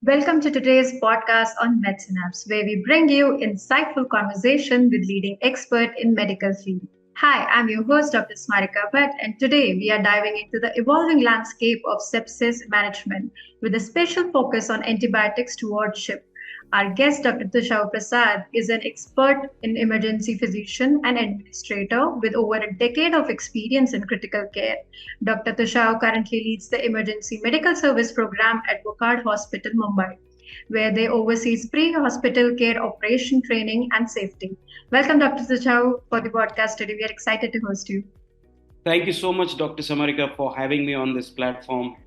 Welcome to today's podcast on MedSynapse, where we bring you insightful conversation with leading expert in medical field. Hi, I'm your host, Dr. Smarika Bhatt, and today we are diving into the evolving landscape of sepsis management with a special focus on antibiotic stewardship. Our guest, Dr. Tushau Prasad, is an expert in emergency physician and administrator with over a decade of experience in critical care. Dr. Tushau currently leads the Emergency Medical Service Program at Gujarat Hospital, Mumbai, where they oversees pre-hospital care operation training and safety. Welcome, Dr. Tushau, for the podcast today. We are excited to host you. Thank you so much, Dr. Samarika, for having me on this platform.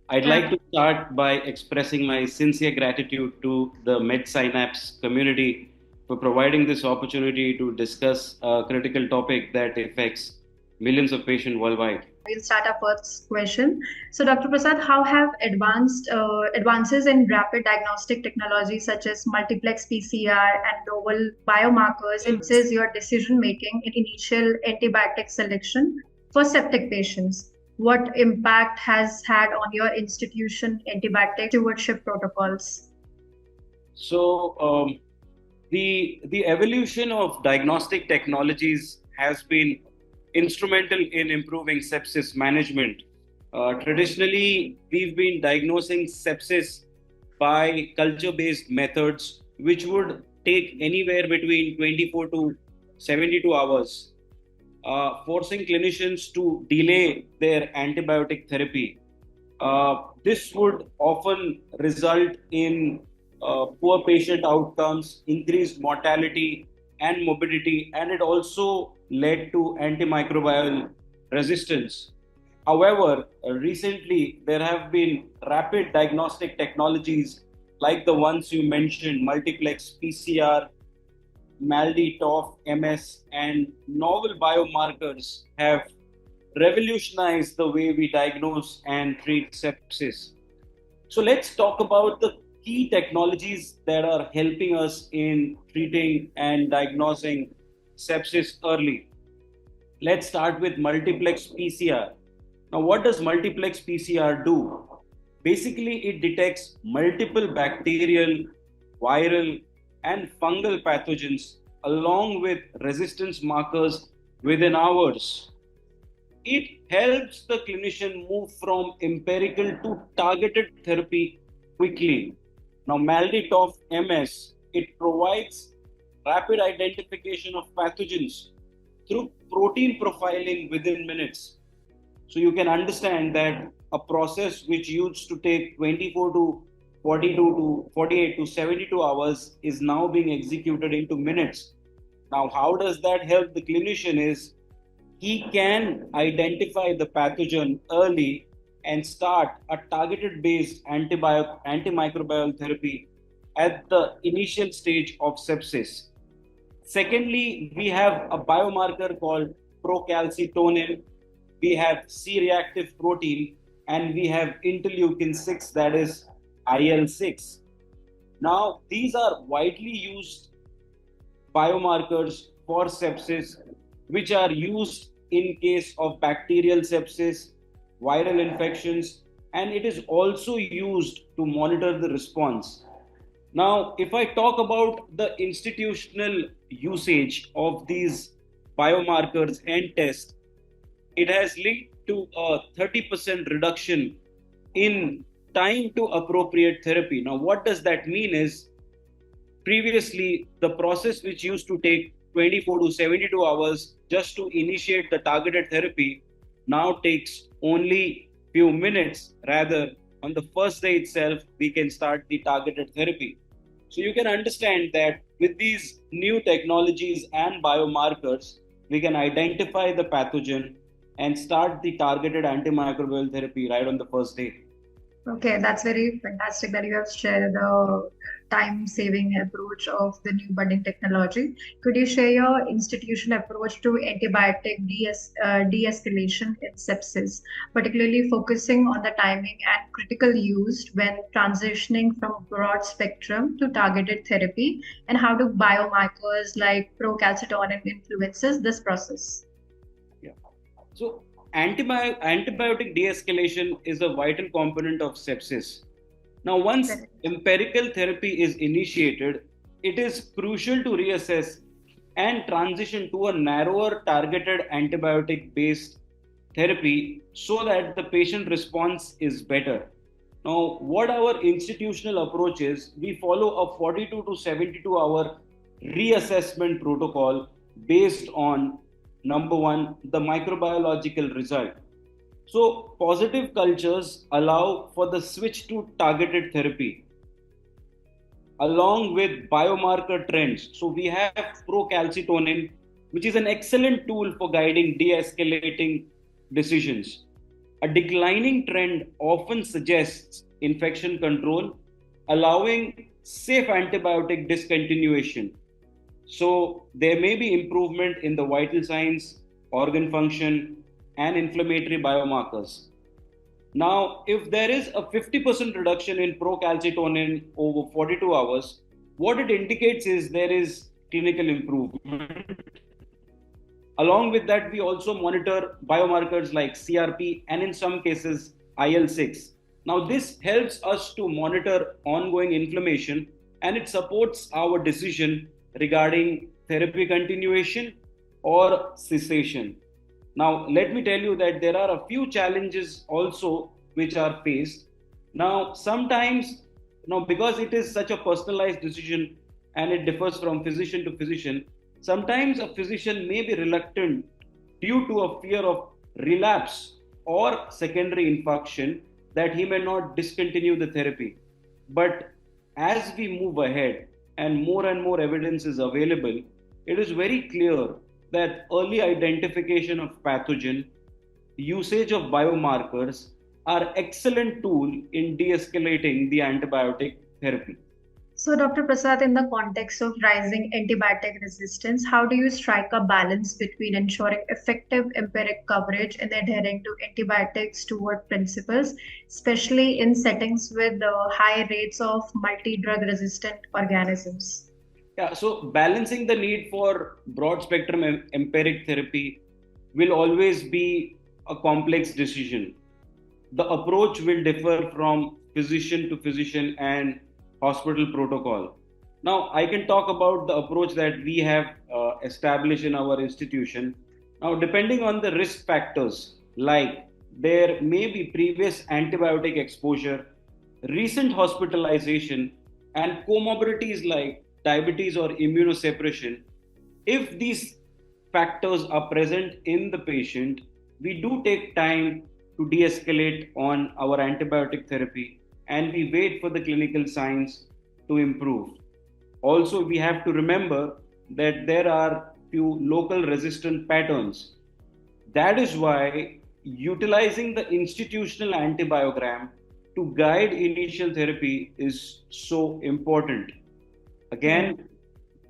I'd Uh, like to start by expressing my sincere gratitude to the MedSynapse community for providing this opportunity to discuss a critical topic that affects millions of patients worldwide. we'll start our first question. So, Dr. Prasad, how have advances in rapid diagnostic technology such as multiplex PCR and novel biomarkers influences your decision making in initial antibiotic selection for septic patients? What impact has had on your institution antibiotic stewardship protocols? So, the evolution of diagnostic technologies has been instrumental in improving sepsis management. Traditionally, we've been diagnosing sepsis by culture-based methods, which would take anywhere between 24 to 72 hours, forcing clinicians to delay their antibiotic therapy. This would often result in poor patient outcomes, increased mortality and morbidity, and it also led to antimicrobial resistance. However, recently there have been rapid diagnostic technologies like the ones you mentioned, multiplex PCR, MALDI-TOF, MS, and novel biomarkers have revolutionized the way we diagnose and treat sepsis. So let's talk about the key technologies that are helping us in treating and diagnosing sepsis early. Let's start with multiplex PCR. Now, what does multiplex PCR do? Basically, it detects multiple bacterial, viral, and fungal pathogens along with resistance markers within hours. It helps the clinician move from empirical to targeted therapy quickly. Now, MALDI-TOF MS, it provides rapid identification of pathogens through protein profiling within minutes. So you can understand that a process which used to take 24 to 42 to 48 to 72 hours is now being executed into minutes. Now, how does that help the clinician is he can identify the pathogen early and start a targeted based antimicrobial therapy at the initial stage of sepsis. Secondly, we have a biomarker called procalcitonin, we have C reactive protein, and we have interleukin 6, that is IL-6. Now, these are widely used biomarkers for sepsis, which are used in case of bacterial sepsis, viral infections, and it is also used to monitor the response. Now, if I talk about the institutional usage of these biomarkers and tests, it has linked to a 30% reduction in time to appropriate therapy. Now, what does that mean is previously the process which used to take 24 to 72 hours just to initiate the targeted therapy now takes only few minutes. Rather, on the first day itself, we can start the targeted therapy. So you can understand that with these new technologies and biomarkers, we can identify the pathogen and start the targeted antimicrobial therapy right on the first day. Okay, that's very fantastic that you have shared the time-saving approach of the new budding technology. Could you share your institutional approach to antibiotic de-escalation in sepsis, particularly focusing on the timing and critical use when transitioning from broad spectrum to targeted therapy, and how do biomarkers like procalcitonin influences this process? Yeah. So antibiotic de-escalation is a vital component of sepsis. Now, once Correct. empirical therapy is initiated, it is crucial to reassess and transition to a narrower targeted antibiotic based therapy so that the patient response is better. Now, what our institutional approach is, we follow a 42 to 72 hour reassessment protocol based on number one, the microbiological result. So, positive cultures allow for the switch to targeted therapy along with biomarker trends. So, we have procalcitonin, which is an excellent tool for guiding de escalating decisions. A declining trend often suggests infection control, allowing safe antibiotic discontinuation. So, there may be improvement in the vital signs, organ function, and inflammatory biomarkers. Now, if there is a 50% reduction in procalcitonin over 42 hours, what it indicates is there is clinical improvement. Along with that, we also monitor biomarkers like CRP and in some cases IL-6. Now, this helps us to monitor ongoing inflammation and it supports our decision regarding therapy continuation or cessation. Now, let me tell you that there are a few challenges also which are faced. Now, sometimes, because it is such a personalized decision and it differs from physician to physician, sometimes a physician may be reluctant due to a fear of relapse or secondary infection that he may not discontinue the therapy. But as we move ahead and more evidence is available, it is very clear that early identification of pathogen, usage of biomarkers are excellent tool in de-escalating the antibiotic therapy. So, Dr. Prasad, in the context of rising antibiotic resistance, how do you strike a balance between ensuring effective empiric coverage and adhering to antibiotic steward principles, especially in settings with high rates of multi-drug resistant organisms? Yeah, so balancing the need for broad spectrum empiric therapy will always be a complex decision. The approach will differ from physician to physician and hospital protocol. Now, I can talk about the approach that we have established in our institution. Now, depending on the risk factors, like there may be previous antibiotic exposure, recent hospitalization, and comorbidities like diabetes or immunosuppression, if these factors are present in the patient, we do take time to de escalate on our antibiotic therapy and we wait for the clinical signs to improve. Also, we have to remember that there are few local resistant patterns. That is why utilizing the institutional antibiogram to guide initial therapy is so important. Right. Again,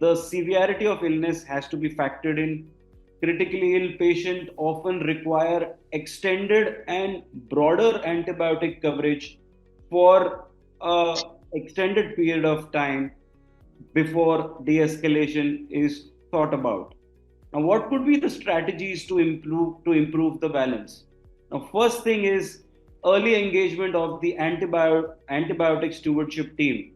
the severity of illness has to be factored in. Critically ill patients often require extended and broader antibiotic coverage for an extended period of time before de-escalation is thought about. Now, what could be the strategies to improve the balance? Now, first thing is early engagement of the antibiotic stewardship team.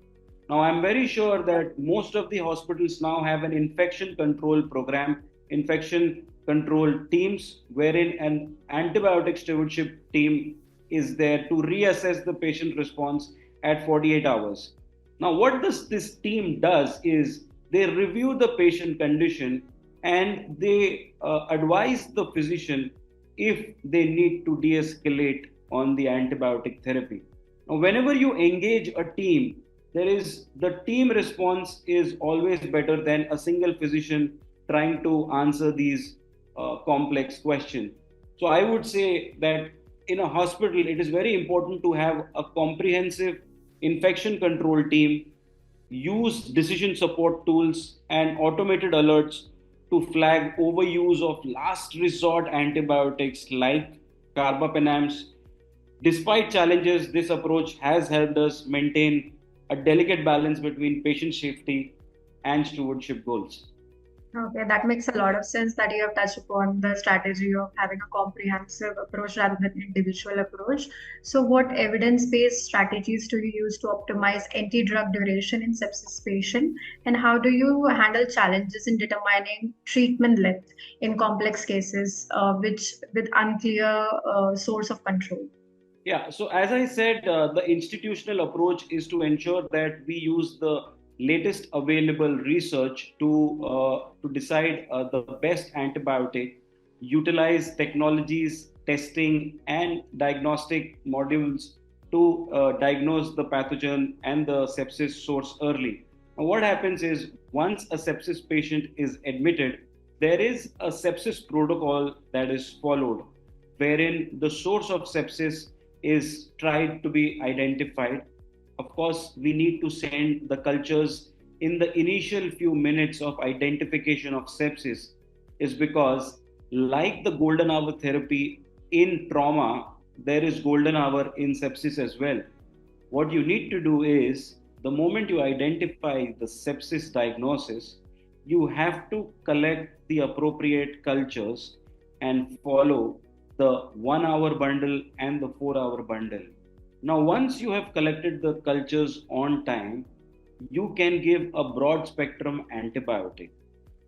Now, I'm very sure that most of the hospitals now have an infection control program, infection control teams, wherein an antibiotic stewardship team is there to reassess the patient response at 48 hours. Now, what this team does is they review the patient condition and they advise the physician if they need to de escalate on the antibiotic therapy. Now, whenever you engage a team, the team response is always better than a single physician trying to answer these complex questions. So, I would say that in a hospital, it is very important to have a comprehensive infection control team, use decision support tools and automated alerts to flag overuse of last resort antibiotics like carbapenems. Despite challenges, this approach has helped us maintain a delicate balance between patient safety and stewardship goals. Okay, that makes a lot of sense that you have touched upon the strategy of having a comprehensive approach rather than individual approach. So, what evidence-based strategies do you use to optimize anti-drug duration in sepsis patient, and how do you handle challenges in determining treatment length in complex cases, which with unclear source of control? Yeah, so as I said, the institutional approach is to ensure that we use the latest available research to decide the best antibiotic, utilize technologies, testing, and diagnostic modules to diagnose the pathogen and the sepsis source early. Now, what happens is once a sepsis patient is admitted, there is a sepsis protocol that is followed, wherein the source of sepsis is tried to be identified. Of course, we need to send the cultures in the initial few minutes of identification of sepsis, is because, like the golden hour therapy in trauma, there is golden hour in sepsis as well. What you need to do is the moment you identify the sepsis diagnosis, you have to collect the appropriate cultures and follow the 1 hour bundle and the 4 hour bundle. Now, once you have collected the cultures on time, you can give a broad spectrum antibiotic.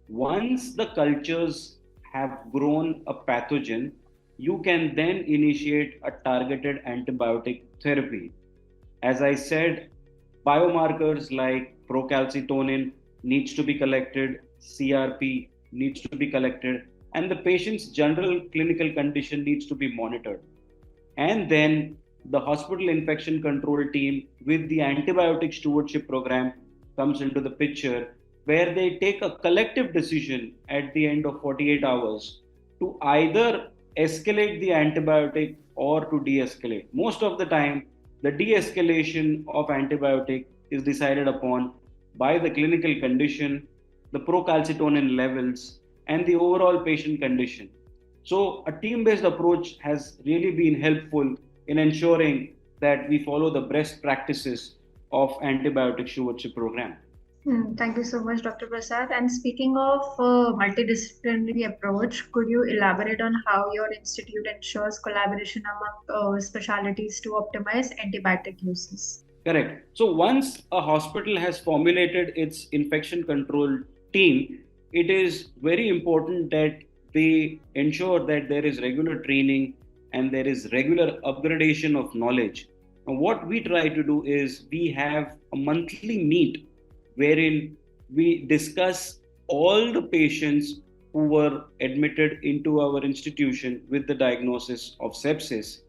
Once the cultures have grown a pathogen, you can then initiate a targeted antibiotic therapy. As I said, biomarkers like procalcitonin needs to be collected, CRP needs to be collected, and the patient's general clinical condition needs to be monitored. And then the hospital infection control team with the antibiotic stewardship program comes into the picture, where they take a collective decision at the end of 48 hours to either escalate the antibiotic or to de-escalate. Most of the time, the de-escalation of antibiotic is decided upon by the clinical condition, the procalcitonin levels, and the overall patient condition. So, a team based approach has really been helpful in ensuring that we follow the best practices of antibiotic stewardship program. Thank you so much, Dr. Prasad. And speaking of multidisciplinary approach, could you elaborate on how your institute ensures collaboration among specialties to optimize antibiotic uses? Correct. So once a hospital has formulated its infection control team, it is very important that they ensure that there is regular training and there is regular upgradation of knowledge. Now, what we try to do is we have a monthly meet wherein we discuss all the patients who were admitted into our institution with the diagnosis of sepsis.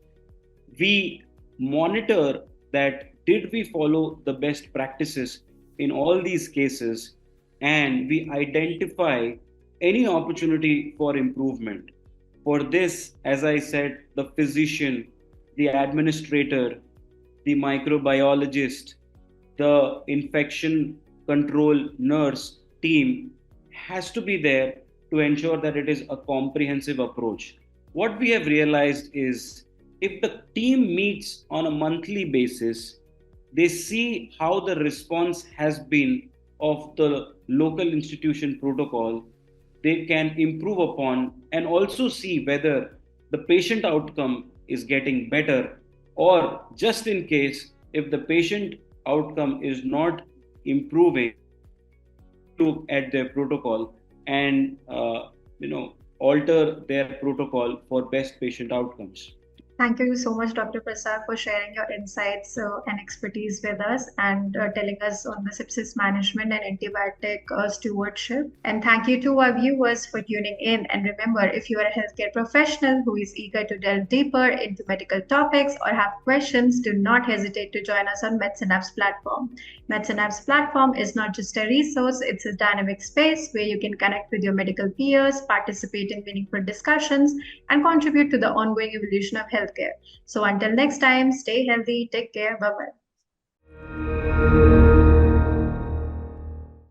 We monitor that did we follow the best practices in all these cases, and we identify any opportunity for improvement. For this, as I said, the physician, the administrator, the microbiologist, the infection control nurse team has to be there to ensure that it is a comprehensive approach. What we have realized is if the team meets on a monthly basis, they see how the response has been of the local institution protocol, they can improve upon and also see whether the patient outcome is getting better, or just in case if the patient outcome is not improving, look at their protocol and alter their protocol for best patient outcomes. Thank you so much, Dr. Prasad, for sharing your insights and expertise with us and telling us on the sepsis management and antibiotic stewardship. And thank you to our viewers for tuning in. And remember, if you are a healthcare professional who is eager to delve deeper into medical topics or have questions, do not hesitate to join us on MedSynapse platform. MedSynapse platform is not just a resource, it's a dynamic space where you can connect with your medical peers, participate in meaningful discussions, and contribute to the ongoing evolution of healthcare. So until next time, stay healthy, take care, bye bye.